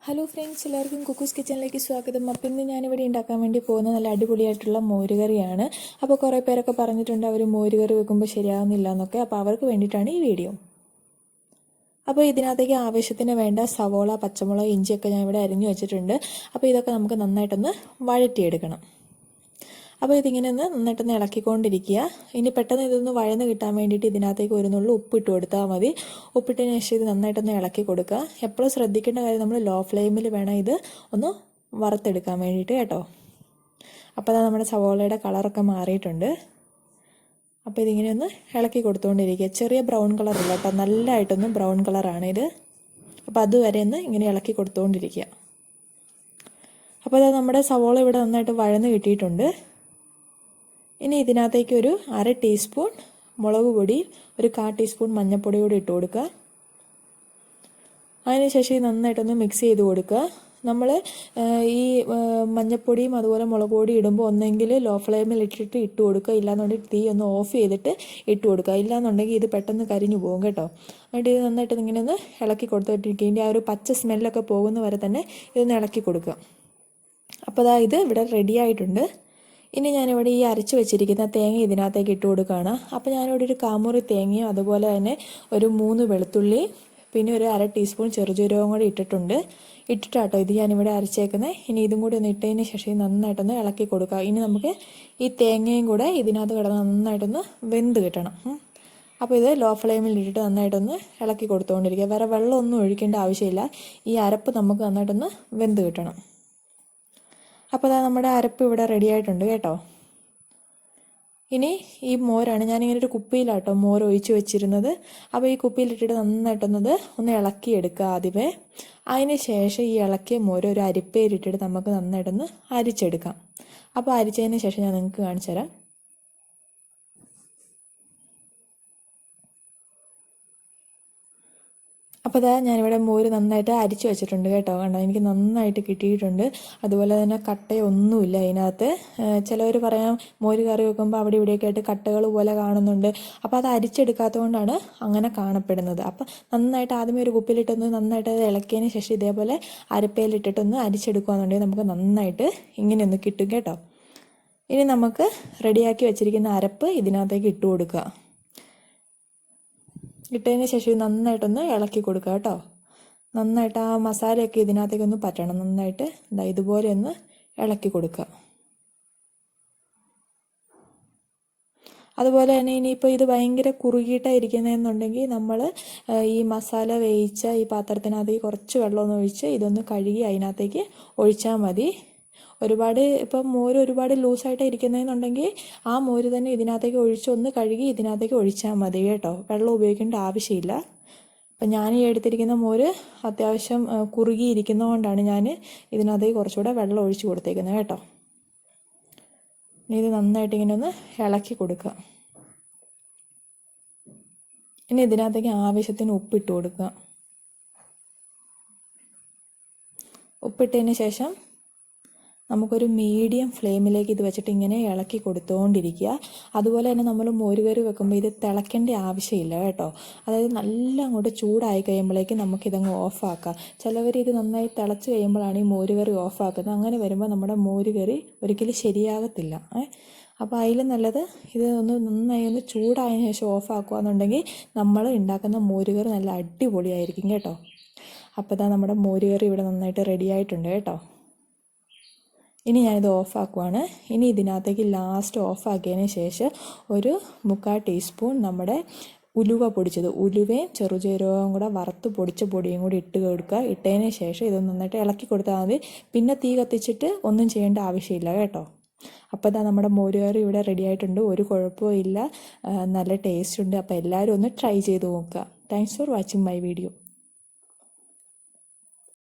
Hello friends, എല്ലാവർക്കും cuckoo's കിച്ചണിലേക്ക് സ്വാഗതം. അപ്പോൾ ഇന്ന് ഞാനിവിടെ ഉണ്ടാക്കാൻ വേണ്ടി പോകുന്ന നല്ല അടിപൊളിയായിട്ടുള്ള മോരുകറിയാണ്. അപ്പോൾ കുറേ പേരൊക്കെ പറഞ്ഞിട്ടുണ്ട് അവർ മോരുകറി വെക്കുമ്പോൾ ശരിയാകുന്നില്ല എന്നൊക്കെ. അപ്പോൾ അവർക്ക് വേണ്ടിയിട്ടാണ് ഈ വീഡിയോ. അപ്പോൾ ഇതിനകത്തേക്ക് ആവശ്യത്തിന് വേണ്ട സവോള, പച്ചമുളക്, ഇഞ്ചിയൊക്കെ ഞാൻ ഇവിടെ അരിഞ്ഞു വെച്ചിട്ടുണ്ട്. അപ്പോൾ ഇതൊക്കെ നമുക്ക് നന്നായിട്ടൊന്ന് വഴറ്റിയെടുക്കണം. അപ്പോൾ ഇതിങ്ങനെ ഒന്ന് നന്നായിട്ടൊന്ന് ഇളക്കിക്കൊണ്ടിരിക്കുക. ഇനി പെട്ടെന്ന് ഇതൊന്ന് വഴന്ന് കിട്ടാൻ വേണ്ടിയിട്ട് ഇതിനകത്തേക്ക് ഒരു നുള്ളു ഉപ്പിട്ട് കൊടുത്താൽ മതി. ഉപ്പിട്ടതിന് ശേഷം ഇത് നന്നായിട്ടൊന്ന് ഇളക്കി കൊടുക്കുക. എപ്പോഴും ശ്രദ്ധിക്കേണ്ട കാര്യം, നമ്മൾ ലോ ഫ്ലെയിമിൽ വേണം ഇത് ഒന്ന് വറുത്തെടുക്കാൻ വേണ്ടിയിട്ട് കേട്ടോ. അപ്പോൾ അതാ നമ്മുടെ സവോളയുടെ കളറൊക്കെ മാറിയിട്ടുണ്ട്. അപ്പോൾ ഇതിങ്ങനെ ഒന്ന് ഇളക്കി കൊടുത്തുകൊണ്ടിരിക്കുക. ചെറിയ ബ്രൗൺ കളറില്ല കേട്ടോ, നല്ലതായിട്ടൊന്ന് ബ്രൗൺ കളറാണിത്. അപ്പോൾ അതുവരെ ഒന്ന് ഇങ്ങനെ ഇളക്കി കൊടുത്തുകൊണ്ടിരിക്കുക. അപ്പോൾ അത് നമ്മുടെ സവോള ഇവിടെ നന്നായിട്ട് വഴന്ന് കിട്ടിയിട്ടുണ്ട്. ഇനി ഇതിനകത്തേക്ക് ഒരു 1/2 ടീസ്പൂൺ മുളക് പൊടി, ഒരു 1/4 ടീസ്പൂൺ മഞ്ഞൾപ്പൊടി കൂടി ഇട്ട് കൊടുക്കുക. അതിനുശേഷം നന്നായിട്ടൊന്ന് മിക്സ് ചെയ്ത് കൊടുക്കുക. നമ്മൾ ഈ മഞ്ഞൾപ്പൊടിയും അതുപോലെ മുളക് പൊടി ഇടുമ്പോൾ ഒന്നെങ്കിൽ ലോ ഫ്ലെയിമിൽ ഇട്ടിട്ട് ഇട്ട് കൊടുക്കുക, ഇല്ലാന്നുണ്ടെങ്കിൽ തീ ഒന്ന് ഓഫ് ചെയ്തിട്ട് ഇട്ട് കൊടുക്കുക. ഇല്ലാന്നുണ്ടെങ്കിൽ ഇത് പെട്ടെന്ന് കരിഞ്ഞു പോകും കേട്ടോ. എന്നിട്ട് ഇത് നന്നായിട്ട് ഇങ്ങനെ ഒന്ന് ഇളക്കി കൊടുത്തിട്ടിരിക്കുക. ഇതിൻ്റെ ആ ഒരു പച്ച സ്മെല്ലൊക്കെ പോകുന്ന വരെ തന്നെ ഇതൊന്ന് ഇളക്കി കൊടുക്കുക. അപ്പോൾ അതാ ഇത് ഇവിടെ റെഡി ആയിട്ടുണ്ട്. ഇനി ഞാനിവിടെ ഈ അരച്ച് വെച്ചിരിക്കുന്ന തേങ്ങ ഇതിനകത്തേക്ക് ഇട്ട് കൊടുക്കുകയാണ്. അപ്പോൾ ഞാനിവിടെ ഒരു 1/4 മുറി തേങ്ങയും അതുപോലെ തന്നെ ഒരു 3 വെളുത്തുള്ളി, പിന്നെ ഒരു 1/2 ടീസ്പൂൺ ചെറുജീരകവും കൂടി ഇട്ടിട്ടാട്ടോ ഇത് ഞാനിവിടെ അരച്ചേക്കുന്നത്. ഇനി ഇതും കൂടി ഒന്ന് ഇട്ടതിന് ശേഷം നന്നായിട്ടൊന്ന് ഇളക്കി കൊടുക്കുക. ഇനി നമുക്ക് ഈ തേങ്ങയും കൂടെ ഇതിനകത്ത് കിടന്ന് നന്നായിട്ടൊന്ന് വെന്ത് കിട്ടണം. അപ്പോൾ ഇത് ലോ ഫ്ലെയിമിൽ ഇട്ടിട്ട് നന്നായിട്ടൊന്ന് ഇളക്കി കൊടുത്തുകൊണ്ടിരിക്കുക. വേറെ വെള്ളമൊന്നും ഒഴിക്കേണ്ട ആവശ്യമില്ല. ഈ അരപ്പ് നമുക്ക് നന്നായിട്ടൊന്ന് വെന്ത് കിട്ടണം. അപ്പോൾ അതാ നമ്മുടെ അരപ്പ് ഇവിടെ റെഡി ആയിട്ടുണ്ട് കേട്ടോ. ഇനി ഈ മോരാണ് ഞാനിങ്ങനെ ഒരു കുപ്പിയിലാട്ടോ മോര് ഒഴിച്ച് വെച്ചിരുന്നത്. അപ്പോൾ ഈ കുപ്പിയിലിട്ടിട്ട് നന്നായിട്ടൊന്നത് ഒന്ന് ഇളക്കിയെടുക്കുക ആദ്യമേ. അതിന് ശേഷം ഈ ഇളക്കിയ മോര് ഒരു അരിപ്പയിലിട്ടിട്ട് നമുക്ക് നന്നായിട്ടൊന്ന് അരിച്ചെടുക്കാം. അപ്പോൾ അരിച്ചതിന് ശേഷം ഞാൻ നിങ്ങൾക്ക് കാണിച്ചു തരാം. അപ്പോൾ അതാ ഞാനിവിടെ മോര് നന്നായിട്ട് അരിച്ച് വെച്ചിട്ടുണ്ട് കേട്ടോ. കണ്ടോ, എനിക്ക് നന്നായിട്ട് കിട്ടിയിട്ടുണ്ട്. അതുപോലെ തന്നെ കട്ടയൊന്നുമില്ല അതിനകത്ത്. ചിലവർ പറയാം മോര് കറി വെക്കുമ്പോൾ അവിടെ ഇവിടെയൊക്കെ ആയിട്ട് കട്ടകൾ പോലെ കാണുന്നുണ്ട്. അപ്പോൾ അത് അരിച്ചെടുക്കാത്തത് കൊണ്ടാണ് അങ്ങനെ കാണപ്പെടുന്നത്. അപ്പോൾ നന്നായിട്ട് ആദ്യമേ ഒരു കുപ്പിയിലിട്ടൊന്ന് നന്നായിട്ട് അത് ഇളക്കിയതിന് ശേഷം ഇതേപോലെ അരിപ്പയിലിട്ടിട്ടൊന്ന് അരിച്ചെടുക്കുകയെന്നുണ്ടെങ്കിൽ നമുക്ക് നന്നായിട്ട് ഇങ്ങനെയൊന്ന് കിട്ടും കേട്ടോ. ഇനി നമുക്ക് റെഡിയാക്കി വെച്ചിരിക്കുന്ന അരപ്പ് ഇതിനകത്തേക്ക് ഇട്ട് കൊടുക്കുക. ഇട്ടതിന് ശേഷം നന്നായിട്ടൊന്ന് ഇളക്കി കൊടുക്കുക കേട്ടോ. നന്നായിട്ട് ആ മസാലയൊക്കെ ഇതിനകത്തേക്കൊന്ന് പറ്റണം. നന്നായിട്ട് ഇതുപോലെ ഒന്ന് ഇളക്കി കൊടുക്കുക. അതുപോലെ തന്നെ ഇനിയിപ്പോൾ ഇത് ഭയങ്കര കുറുകിയിട്ടായിരിക്കുന്നതെന്നുണ്ടെങ്കിൽ നമ്മൾ ഈ മസാല വേവിച്ച ഈ പാത്രത്തിനകത്തേക്ക് കുറച്ച് വെള്ളമൊന്ന് ഒഴിച്ച് ഇതൊന്ന് കഴുകി അതിനകത്തേക്ക് ഒഴിച്ചാൽ മതി. ഇപ്പം മോര് ഒരുപാട് ലൂസായിട്ട് ഇരിക്കുന്നതെന്നുണ്ടെങ്കിൽ ആ മോര് തന്നെ ഇതിനകത്തേക്ക് ഒഴിച്ച് ഒന്ന് കഴുകി ഇതിനകത്തേക്ക് ഒഴിച്ചാൽ മതി കേട്ടോ. വെള്ളം ഉപയോഗിക്കേണ്ട ആവശ്യമില്ല. അപ്പം ഞാൻ ഈ എടുത്തിരിക്കുന്ന മോര് അത്യാവശ്യം കുറുകിയിരിക്കുന്നതുകൊണ്ടാണ് ഞാൻ ഇതിനകത്തേക്ക് കുറച്ചുകൂടെ വെള്ളം ഒഴിച്ച് കൊടുത്തേക്കുന്നത് കേട്ടോ. ഇനി ഇത് നന്നായിട്ട് ഇങ്ങനെ ഒന്ന് ഇളക്കി കൊടുക്കുക. ഇനി ഇതിനകത്തേക്ക് ആവശ്യത്തിന് ഉപ്പിട്ട് കൊടുക്കുക. ഉപ്പിട്ടതിന് ശേഷം നമുക്കൊരു മീഡിയം ഫ്ലെയിമിലേക്ക് ഇത് വെച്ചിട്ട് ഇങ്ങനെ ഇളക്കി കൊടുത്തുകൊണ്ടിരിക്കുക. അതുപോലെ തന്നെ നമ്മൾ മോരുകറി വെക്കുമ്പോൾ ഇത് തിളയ്ക്കേണ്ട ആവശ്യമില്ല കേട്ടോ. അതായത് നല്ല അങ്ങോട്ട് ചൂടായി കഴിയുമ്പോഴേക്കും നമുക്കിതങ്ങ് ഓഫാക്കാം. ചിലവർ ഇത് നന്നായി തിളച്ച് കഴിയുമ്പോഴാണ് ഈ മോരുകറി ഓഫാക്കുന്നത്. അങ്ങനെ വരുമ്പോൾ നമ്മുടെ മോരുകറി ഒരിക്കലും ശരിയാകത്തില്ല. അപ്പോൾ അതിൽ നല്ലത് ഇത് നന്നായി ഒന്ന് ചൂടായതിനു ശേഷം ഓഫാക്കുകയെന്നുണ്ടെങ്കിൽ നമ്മൾ ഉണ്ടാക്കുന്ന മോരുകറി നല്ല അടിപൊളിയായിരിക്കും കേട്ടോ. അപ്പോൾ ഇതാ നമ്മുടെ മോരുകറി ഇവിടെ നന്നായിട്ട് റെഡി ആയിട്ടുണ്ട് കേട്ടോ. ഇനി ഞാനിത് ഓഫാക്കുവാണ്. ഇനി ഇതിനകത്തേക്ക് ലാസ്റ്റ് ഓഫാക്കിയതിന് ശേഷം ഒരു 1/4 ടീസ്പൂൺ നമ്മുടെ ഉലുവ പൊടിച്ചത്, ഉലുവയും ചെറുജീരകവും കൂടെ വറുത്ത് പൊടിച്ച പൊടിയും കൂടി ഇട്ട് കൊടുക്കുക. ഇട്ടതിന് ശേഷം ഇതൊന്ന് നന്നായിട്ട് ഇളക്കി കൊടുത്താൽ മതി. പിന്നെ തീ കത്തിച്ചിട്ട് ഒന്നും ചെയ്യേണ്ട ആവശ്യമില്ല കേട്ടോ. അപ്പോൾ ഇതാ നമ്മുടെ മോരുകറി ഇവിടെ റെഡി ആയിട്ടുണ്ട്. ഒരു കുഴപ്പവും ഇല്ല, നല്ല ടേസ്റ്റ് ഉണ്ട്. അപ്പോൾ എല്ലാവരും ഒന്ന് ട്രൈ ചെയ്ത് നോക്കുക. Thanks for watching my video.